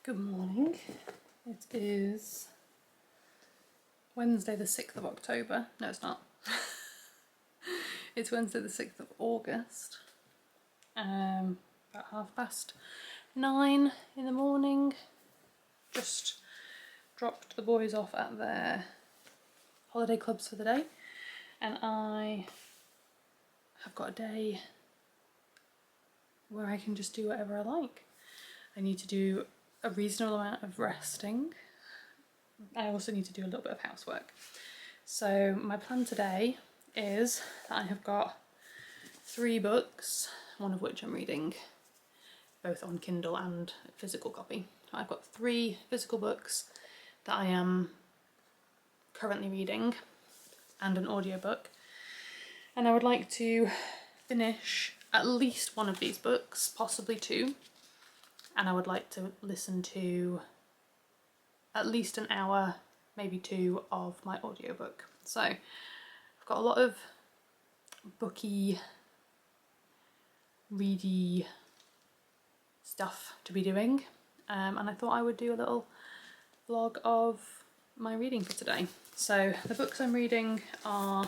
Good morning. It is Wednesday the 6th of October. No, it's not. It's Wednesday the 6th of August. About 9:30 in the morning. Just dropped the boys off at their holiday clubs for the day. And I have got a day where I can just do whatever I like. I need to do a reasonable amount of resting. I also need to do a little bit of housework. So my plan today is that I have got 3 books, one of which I'm reading both on Kindle and physical copy. I've got 3 physical books that I am currently reading and an audiobook. And I would like to finish at least one of these books, possibly 2. And I would like to listen to at least an hour, maybe 2, of my audiobook. So I've got a lot of booky, ready stuff to be doing, and I thought I would do a little vlog of my reading for today. So the books I'm reading are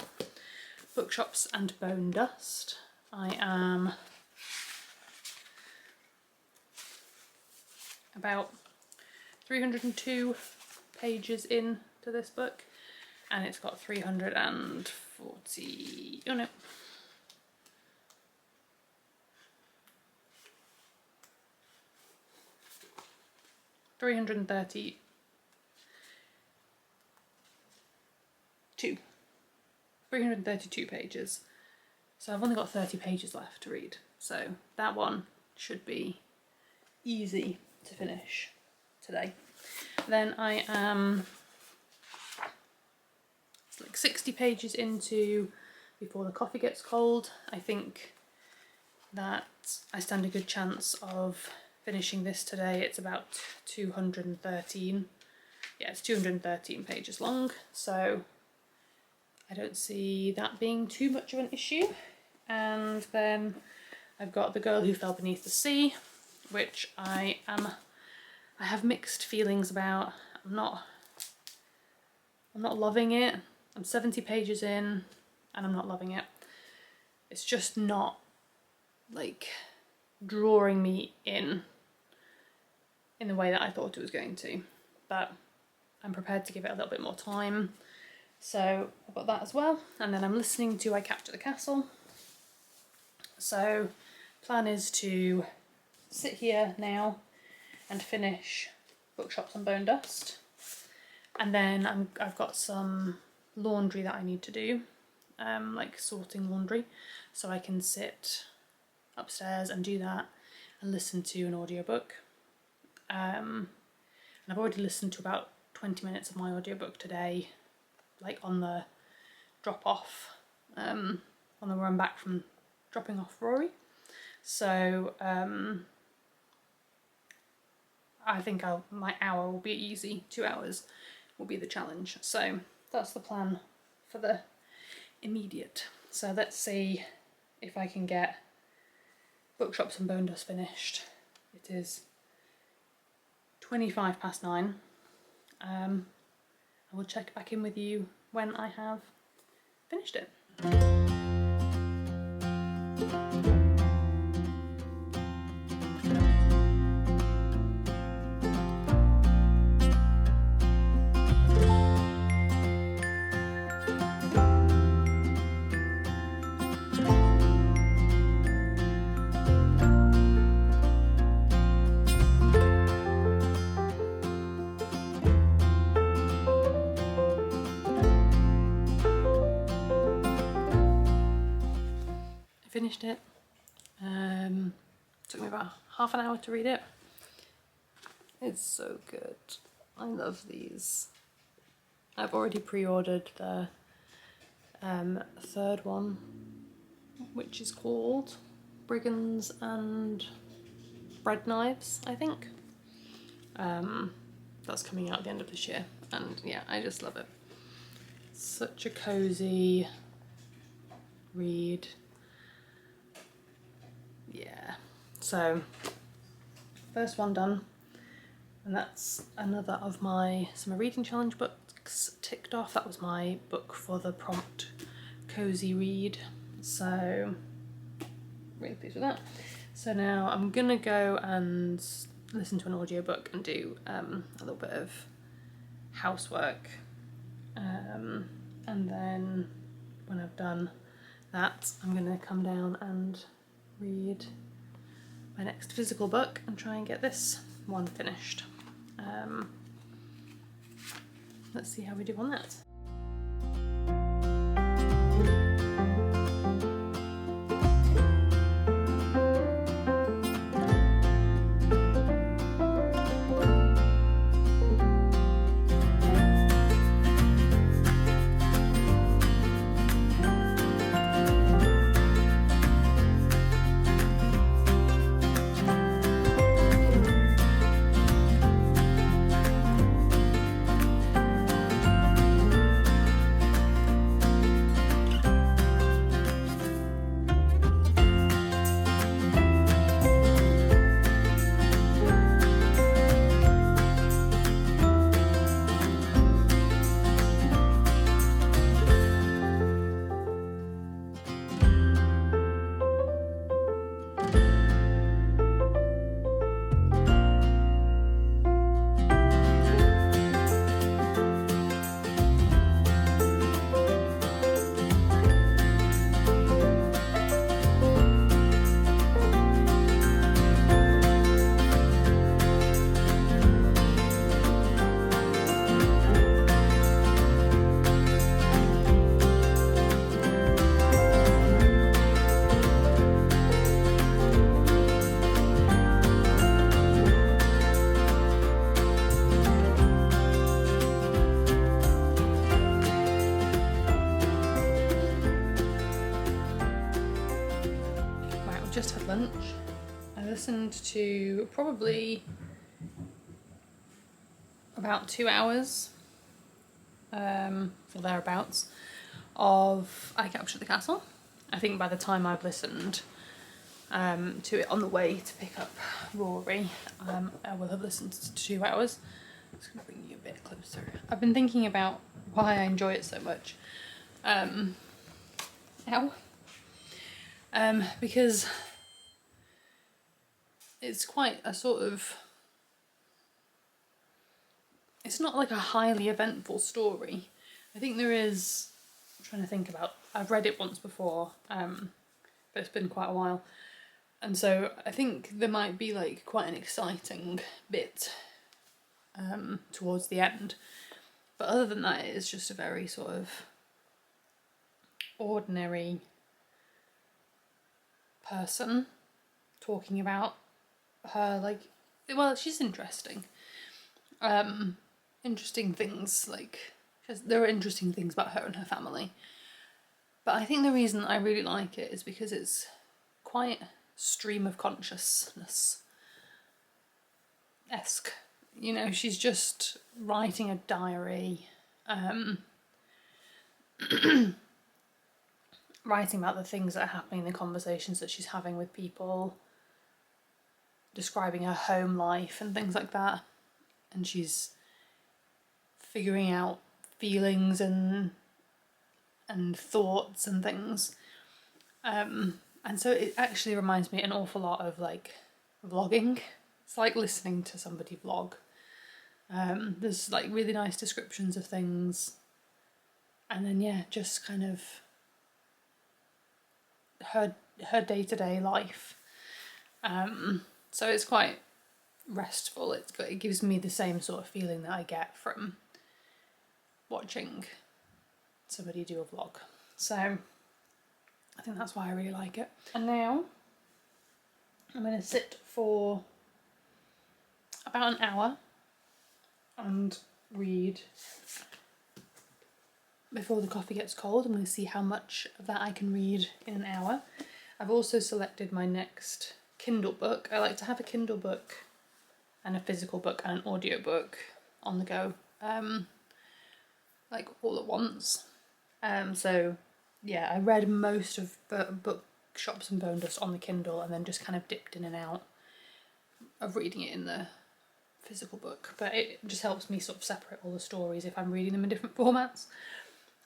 Bookshops and Bone Dust. I am about 302 pages into this book, and it's got 330 332 pages. So I've only got 30 pages left to read. So that one should be easy to finish today. Then I am like 60 pages into Before the Coffee Gets Cold. I think that I stand a good chance of finishing this today. It's about 213. Yeah, it's 213 pages long, so I don't see that being too much of an issue. And then I've got The Girl Who Fell Beneath the Sea, which I have mixed feelings about. I'm not loving it. I'm 70 pages in and I'm not loving it. It's just not like drawing me in the way that I thought it was going to, but I'm prepared to give it a little bit more time. So I've got that as well, and then I'm listening to I Capture the Castle. So plan is to sit here now and finish Bookshops and Bone Dust, and then I've got some laundry that I need to do, like sorting laundry, so I can sit upstairs and do that and listen to an audiobook. And I've already listened to about 20 minutes of my audiobook today, like on the drop off, on the run back from dropping off Rory. So I think my hour will be easy. 2 hours will be the challenge. So that's the plan for the immediate. So let's see if I can get Bookshops and Bone Dust finished. It is 9:25. I will check back in with you when I have finished it. Finished it. Took me about half an hour to read it. It's so good. I love these. I've already pre-ordered the 3rd one, which is called Brigands and Bread Knives, I think. That's coming out at the end of this year, and yeah, I just love it. Such a cozy read. Yeah, so first one done. And that's another of my summer reading challenge books ticked off. That was my book for the prompt cozy read. So really pleased with that. So now I'm gonna go and listen to an audiobook and do a little bit of housework. And then when I've done that, I'm gonna come down and read my next physical book and try and get this one finished. Let's see how we do on that. Just had lunch. I listened to probably about 2 hours, or thereabouts, of I Captured the Castle. I think by the time I've listened to it on the way to pick up Rory, I will have listened to 2 hours. I'm just going to bring you a bit closer. I've been thinking about why I enjoy it so much. Because it's quite a sort of, it's not like a highly eventful story. I think there is, I'm trying to think about, I've read it once before, but it's been quite a while. And so I think there might be like quite an exciting bit towards the end. But other than that, it's just a very sort of ordinary person talking about her, like, well, she's interesting. Interesting things, like, there are interesting things about her and her family. But I think the reason I really like it is because it's quite stream of consciousness-esque. You know, she's just writing a diary, writing about the things that are happening, the conversations that she's having with people, describing her home life and things like that. And she's figuring out feelings and thoughts and things. And so it actually reminds me an awful lot of like vlogging. It's like listening to somebody vlog. There's like really nice descriptions of things. And then yeah, just kind of her day-to-day life. So it's quite restful. It gives me the same sort of feeling that I get from watching somebody do a vlog. So I think that's why I really like it. And now I'm going to sit for about an hour and read before the coffee gets cold. I'm going to see how much of that I can read in an hour. I've also selected my next Kindle book. I like to have a Kindle book and a physical book and an audio book on the go, like all at once. So yeah, I read most of Bookshops and Bone Dust on the Kindle and then just kind of dipped in and out of reading it in the physical book, but it just helps me sort of separate all the stories if I'm reading them in different formats.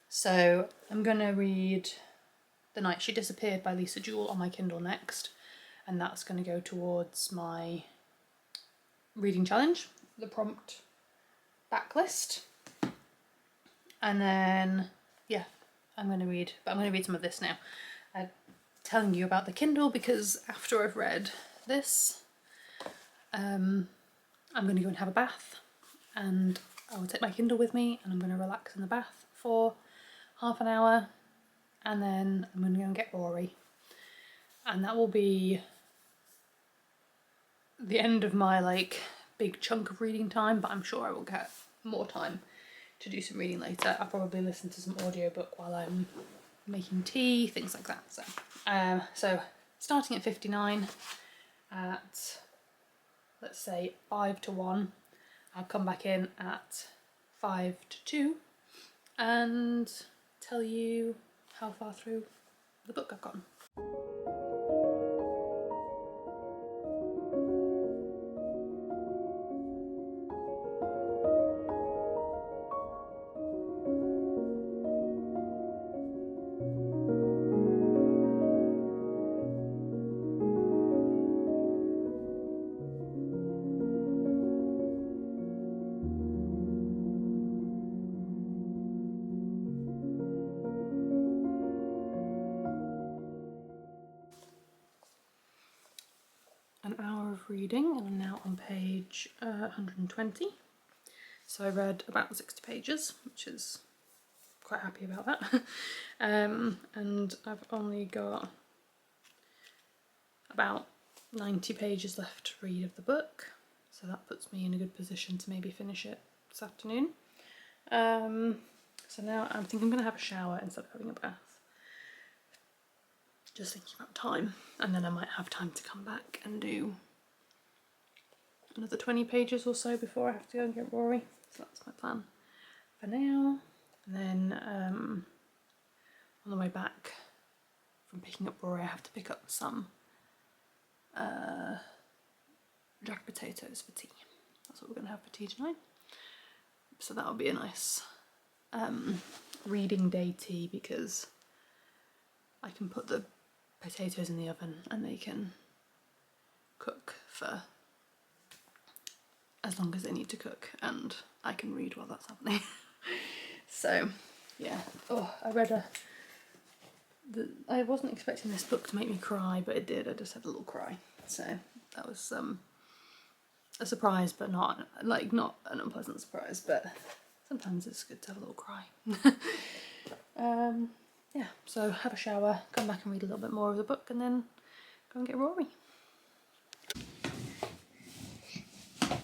So I'm going to read The Night She Disappeared by Lisa Jewell on my Kindle next, and that's going to go towards my reading challenge, the prompt backlist. And then, yeah, I'm going to read some of this now. I'm telling you about the Kindle because after I've read this, I'm going to go and have a bath, and I will take my Kindle with me and I'm going to relax in the bath for half an hour, and then I'm going to go and get Rory, and that will be the end of my like big chunk of reading time, but I'm sure I will get more time to do some reading later. I'll probably listen to some audiobook while I'm making tea, things like that. So starting at 59 at, let's say, 5 to 1, I'll come back in at 5 to 2 and tell you how far through the book I've gotten. An hour of reading, and I'm now on page 120. So I read about 60 pages, which is quite happy about that. And I've only got about 90 pages left to read of the book, so that puts me in a good position to maybe finish it this afternoon. So now I think I'm going to have a shower instead of having a bath. Just thinking about time, and then I might have time to come back and do another 20 pages or so before I have to go and get Rory. So that's my plan for now. And then on the way back from picking up Rory, I have to pick up some jack potatoes for tea. That's what we're going to have for tea tonight. So that'll be a nice reading day tea, because I can put the potatoes in the oven and they can cook for as long as they need to cook, and I can read while that's happening. So yeah, I wasn't expecting this book to make me cry, but it did. I just had a little cry, so that was a surprise, but not an unpleasant surprise, but sometimes it's good to have a little cry. Yeah, so have a shower, come back and read a little bit more of the book, and then go and get Rory.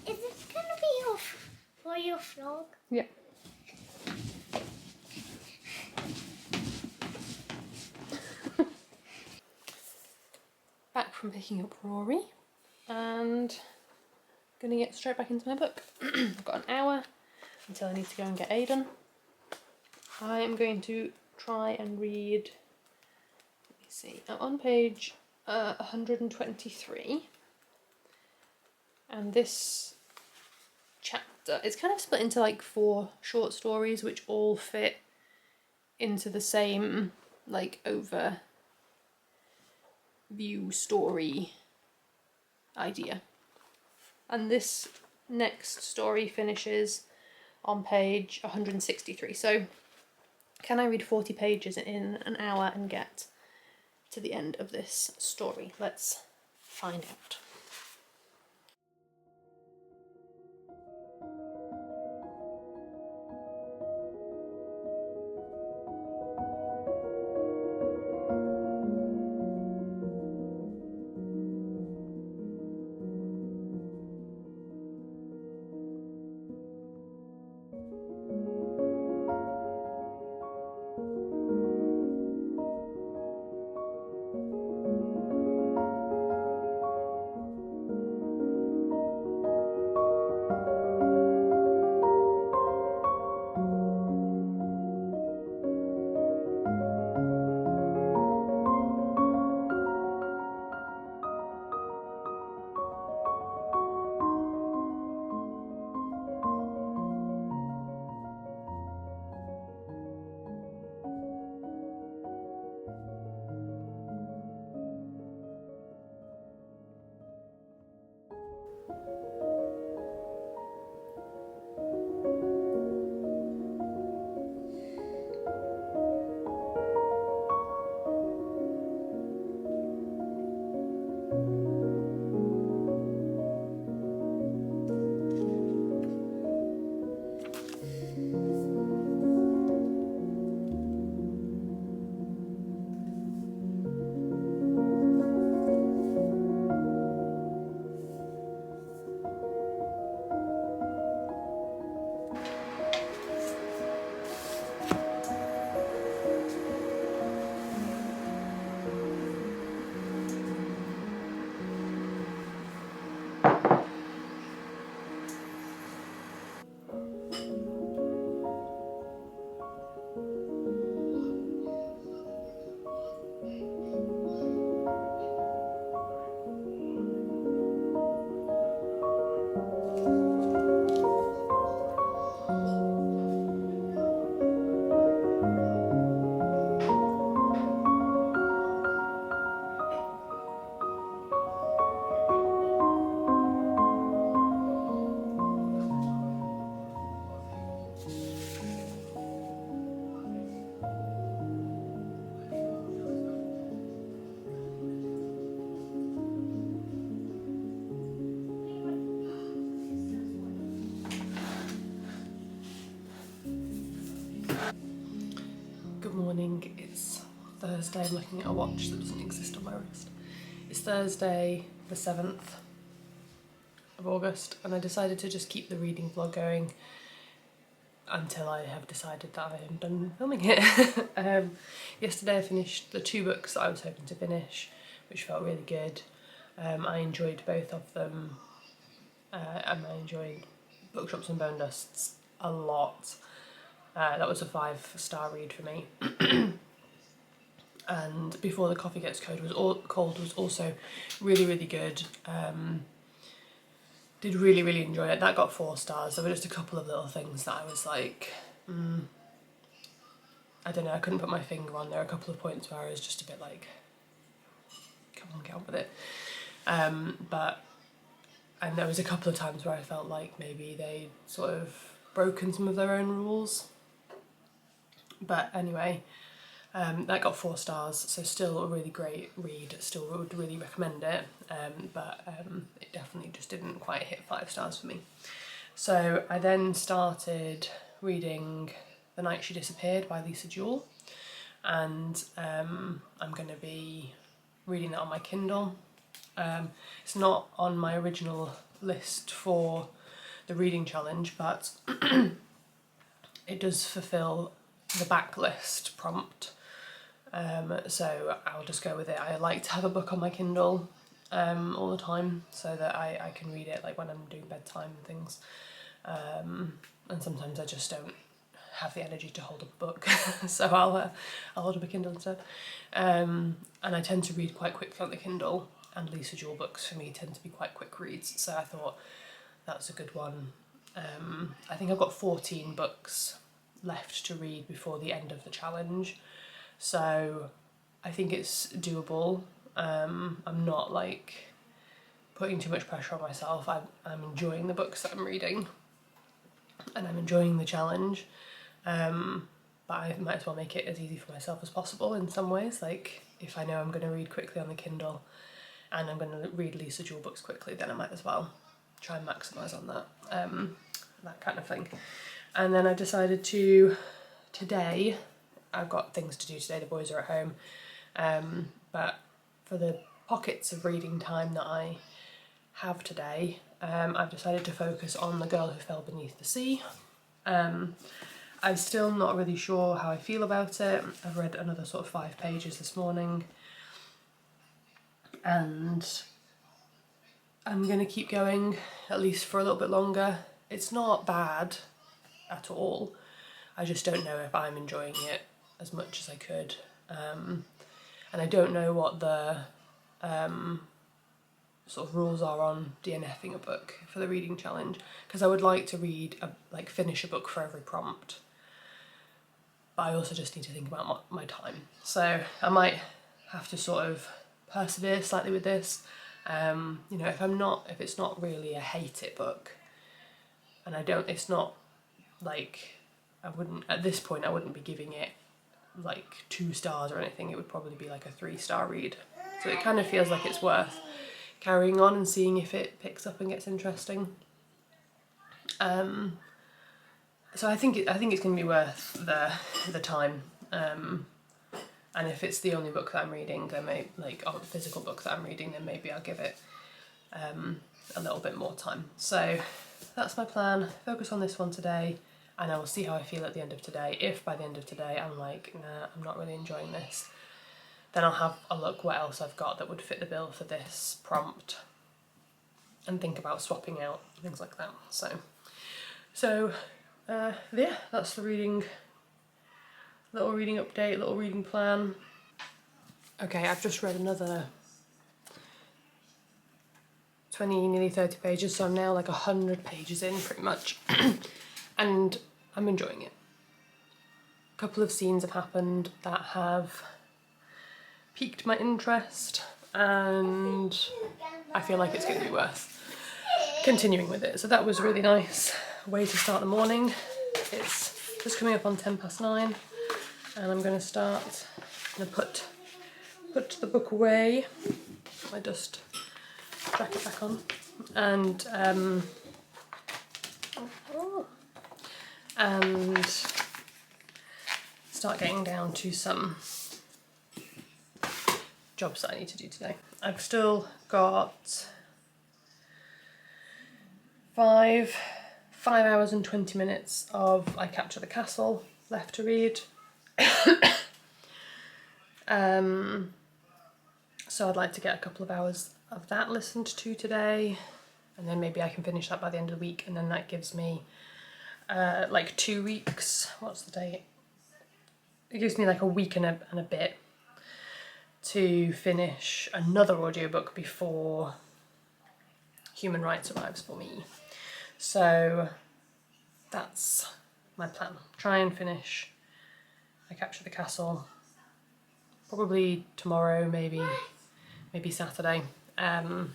Is this gonna be for your vlog? Yeah. Back from picking up Rory, and gonna get straight back into my book. I've got an hour until I need to go and get Aiden. I am going to try and read, let me see, I'm on page 123, and this chapter, it's kind of split into like 4 short stories which all fit into the same like overview story idea. And this next story finishes on page 163. So can I read 40 pages in an hour and get to the end of this story? Let's find out. Thursday. I'm looking at a watch that doesn't exist on my wrist. It's Thursday the 7th of August, and I decided to just keep the reading vlog going until I have decided that I am done filming it. Yesterday I finished the 2 books that I was hoping to finish, which felt really good. I enjoyed both of them, and I enjoyed Bookshops and Bone Dusts a lot. That was a 5-star read for me. And Before the Coffee Gets Cold was also really, really good. Did really, really enjoy it. That got 4 stars. There were just a couple of little things that I was like, I don't know, I couldn't put my finger on. There were a couple of points where I was just a bit like, come on, get on with it. And there was a couple of times where I felt like maybe they sort of broken some of their own rules. But anyway, that got 4 stars, so still a really great read, still would really recommend it, but it definitely just didn't quite hit 5 stars for me. So I then started reading The Night She Disappeared by Lisa Jewell, and I'm going to be reading that on my Kindle. It's not on my original list for the reading challenge, but it does fulfill the backlist prompt, so I'll just go with it. I like to have a book on my Kindle all the time so that I can read it like when I'm doing bedtime and things, and sometimes I just don't have the energy to hold up a book so I'll hold up a Kindle instead, and I tend to read quite quickly on the Kindle, and Lisa Jewell books for me tend to be quite quick reads, so I thought that's a good one. I think I've got 14 books left to read before the end of the challenge, so I think it's doable. I'm not like putting too much pressure on myself. I'm enjoying the books that I'm reading and I'm enjoying the challenge, but I might as well make it as easy for myself as possible in some ways. Like if I know I'm going to read quickly on the Kindle and I'm going to read Lisa Jewell books quickly, then I might as well try and maximise on that, that kind of thing. And then I decided today, I've got things to do today, the boys are at home, but for the pockets of reading time that I have today, I've decided to focus on The Girl Who Fell Beneath the Sea. I'm still not really sure how I feel about it. I've read another sort of 5 pages this morning, and I'm going to keep going at least for a little bit longer. It's not bad at all. I just don't know if I'm enjoying it as much as I could. And I don't know what the sort of rules are on DNFing a book for the reading challenge, because I would like to finish a book for every prompt. But I also just need to think about my time. So I might have to sort of persevere slightly with this. You know, if it's not really a hate it book, and it's not like, at this point I wouldn't be giving it like 2 stars or anything. It would probably be like a 3-star read. So it kind of feels like it's worth carrying on and seeing if it picks up and gets interesting. So I think it's going to be worth the time. And if it's the only book that I'm reading, then a physical book that I'm reading, then maybe I'll give it a little bit more time. So that's my plan. Focus on this one today, and I will see how I feel at the end of today. If by the end of today I'm like, nah, I'm not really enjoying this, then I'll have a look what else I've got that would fit the bill for this prompt and think about swapping out, things like that. So yeah, that's the little reading update, little reading plan. Okay, I've just read another 20, nearly 30 pages, so I'm now like 100 pages in pretty much, and I'm enjoying it. A couple of scenes have happened that have piqued my interest, and I feel like it's going to be worth continuing with it. So that was a really nice way to start the morning. It's just coming up on 9:10, and I'm going to put the book away. I just crack it back on, and start getting down to some jobs that I need to do today. I've still got 5 hours and 20 minutes of I Capture the Castle left to read. So I'd like to get a couple of hours of that listened to today, and then maybe I can finish that by the end of the week, and then that gives me like 2 weeks. What's the date? It gives me like a week and a bit to finish another audiobook before Human Rights arrives for me. So that's my plan. Try and finish I Capture the Castle probably tomorrow, maybe Saturday, and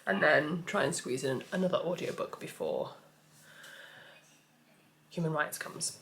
then try and squeeze in another audiobook before Human Rights comes.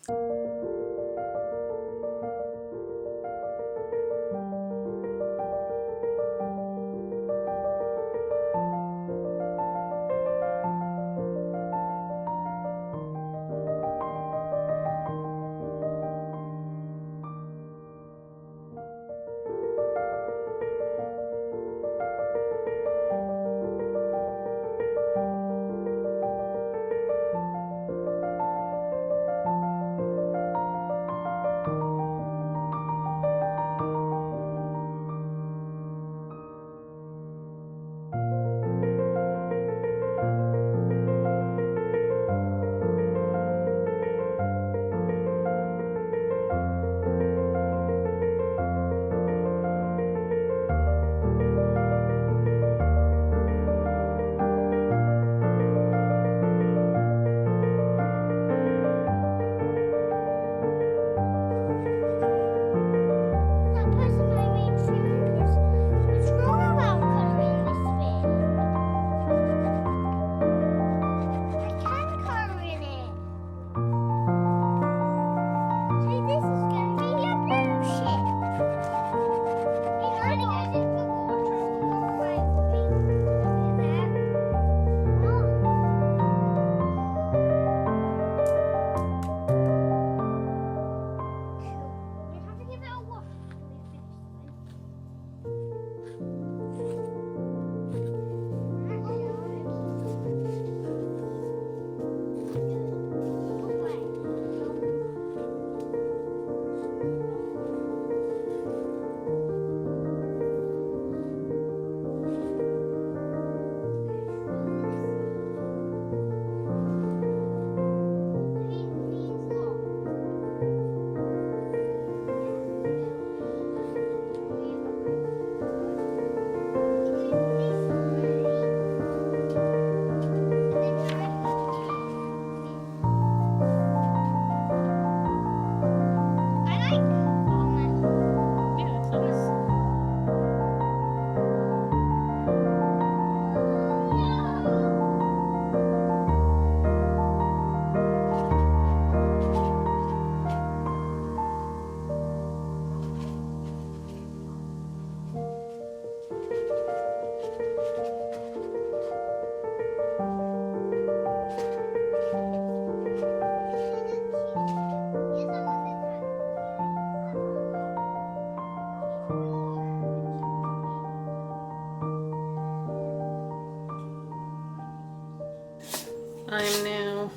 I'm now,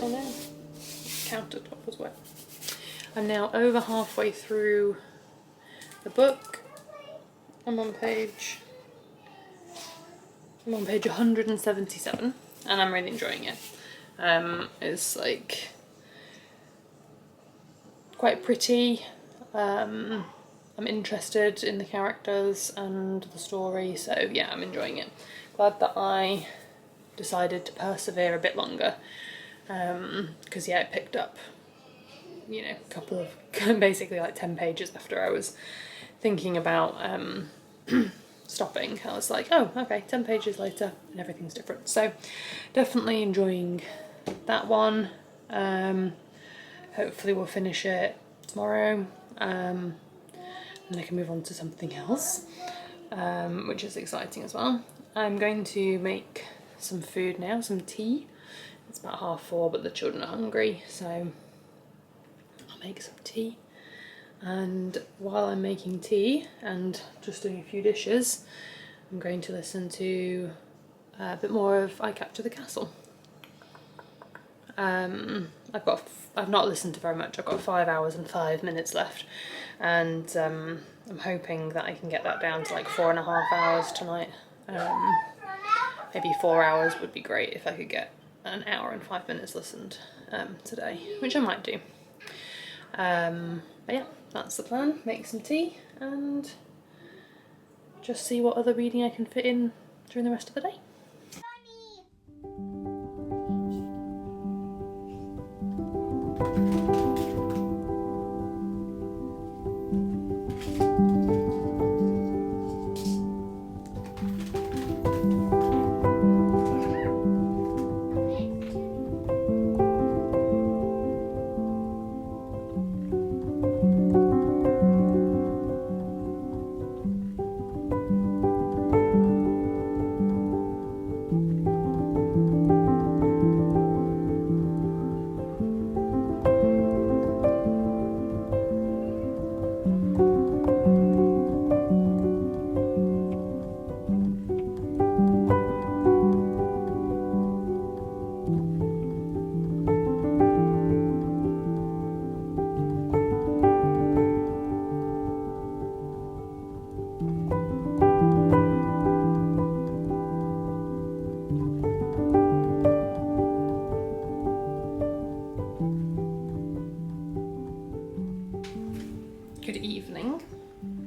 oh no, countertop was wet. I'm now over halfway through the book. I'm on page 177 and I'm really enjoying it. It's like quite pretty. I'm interested in the characters and the story, so yeah, I'm enjoying it. Glad that I decided to persevere a bit longer, because yeah, it picked up, you know, a couple of basically like 10 pages after I was thinking about stopping. I was like, oh okay, 10 pages later and everything's different. So definitely enjoying that one. Hopefully we'll finish it tomorrow, and I can move on to something else, which is exciting as well. I'm going to make some food now, some tea. It's about 4:30, but the children are hungry, so I'll make some tea And while I'm making tea and just doing a few dishes, I'm going to listen to a bit more of I Capture the Castle. I've not listened to very much. I've got 5 hours and 5 minutes left, and I'm hoping that I can get that down to like 4.5 hours tonight. Maybe 4 hours would be great if I could get an hour and 5 minutes listened today, which I might do. But yeah, that's the plan. Make some tea and just see what other reading I can fit in during the rest of the day. Good evening.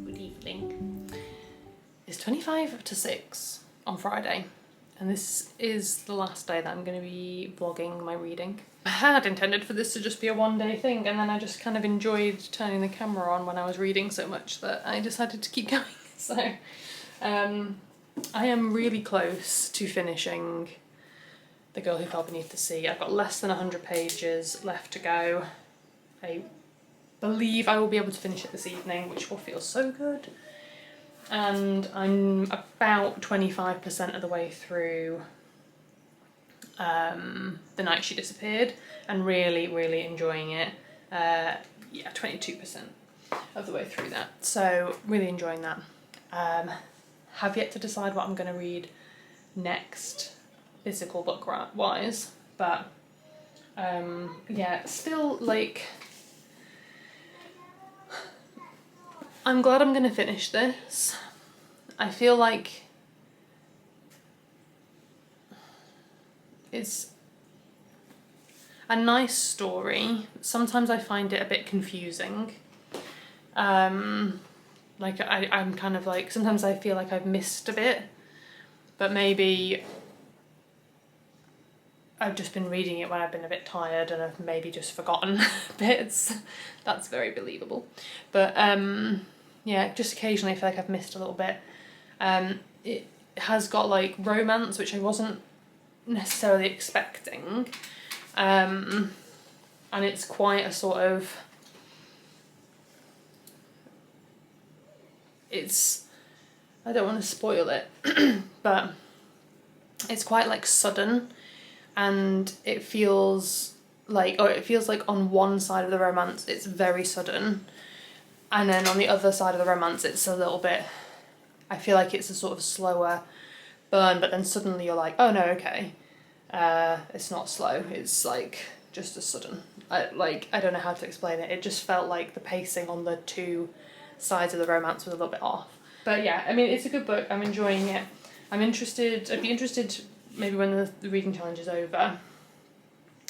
Good evening. It's 25 to 6 on Friday, and this is the last day that I'm going to be vlogging my reading. I had intended for this to just be a one-day thing, and then I just kind of enjoyed turning the camera on when I was reading so much that I decided to keep going. So I am really close to finishing The Girl Who Fell Beneath the Sea. I've got less than 100 pages left to go. I believe I will be able to finish it this evening, which will feel so good. And I'm about 25% of the way through The Night She Disappeared, and really enjoying it. Yeah, 22% of the way through that, so really enjoying that. Have yet to decide what I'm going to read next, physical book wise, but yeah, still like, I'm glad I'm going to finish this. I feel like it's a nice story. Sometimes I find it a bit confusing. Like I'm kind of like, sometimes I feel like I've missed a bit, but maybe I've just been reading it when I've been a bit tired and I've maybe just forgotten bits. That's very believable. But yeah, just occasionally I feel like I've missed a little bit. It has got like romance, which I wasn't necessarily expecting. And it's quite a sort of, I don't want to spoil it, but it's quite like sudden, and it feels like on one side of the romance it's very sudden, and then on the other side of the romance it's a little bit, I feel like it's a sort of slower burn, but then suddenly you're like, oh no, okay, it's not slow, it's like just as sudden. I don't know how to explain it. It just felt like the pacing on the two sides of the romance was a little bit off. But yeah, I mean, it's a good book. I'm enjoying it. I'd be interested maybe when the reading challenge is over,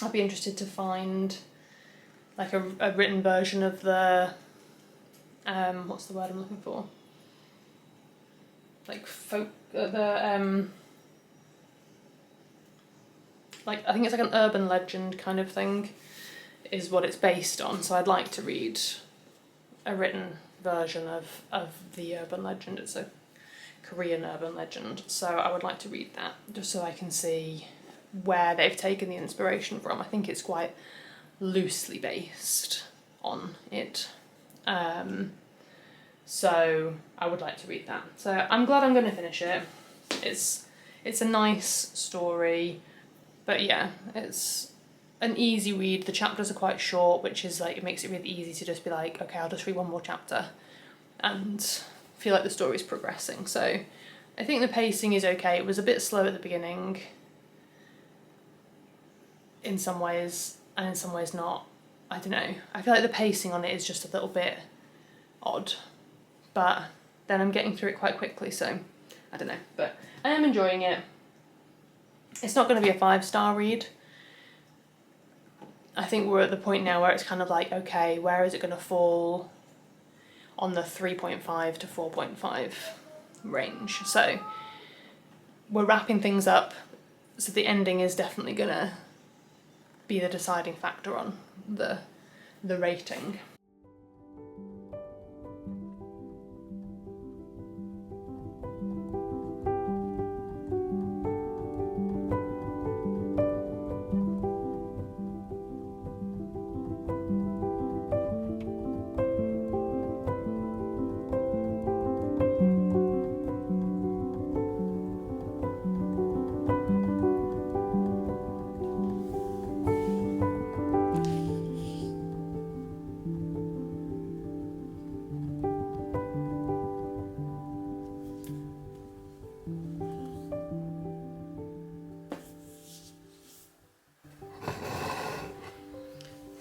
I'd be interested to find like a written version of the, what's the word I'm looking for? Like like, I think it's like an urban legend kind of thing is what it's based on. So I'd like to read a written version of the urban legend. It's a Korean urban legend, so I would like to read that just so I can see where they've taken the inspiration from. I think it's quite loosely based on it, so I would like to read that. So I'm glad I'm going to finish it. It's a nice story, but yeah, it's an easy read. The chapters are quite short, which is like, it makes it really easy to just be like, okay, I'll just read one more chapter and feel like the story's progressing. So I think the pacing is okay. It was a bit slow at the beginning in some ways, and in some ways not. I don't know. I feel like the pacing on it is just a little bit odd, but then I'm getting through it quite quickly, so I don't know. But I am enjoying it. It's not going to be a 5-star read. I think we're at the point now where it's kind of like, okay, where is it going to fall on the 3.5 to 4.5 range? So we're wrapping things up, so the ending is definitely going to be the deciding factor on the rating.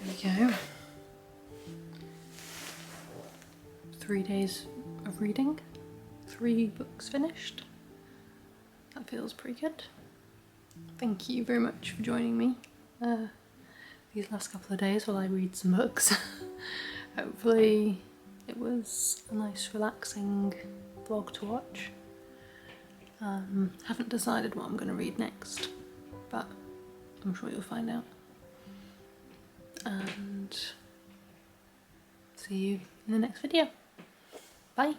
There we go. 3 days of reading, 3 books finished. That feels pretty good. Thank you very much for joining me these last couple of days while I read some books. Hopefully it was a nice relaxing vlog to watch. Haven't decided what I'm going to read next, but I'm sure you'll find out. And see you in the next video. Bye.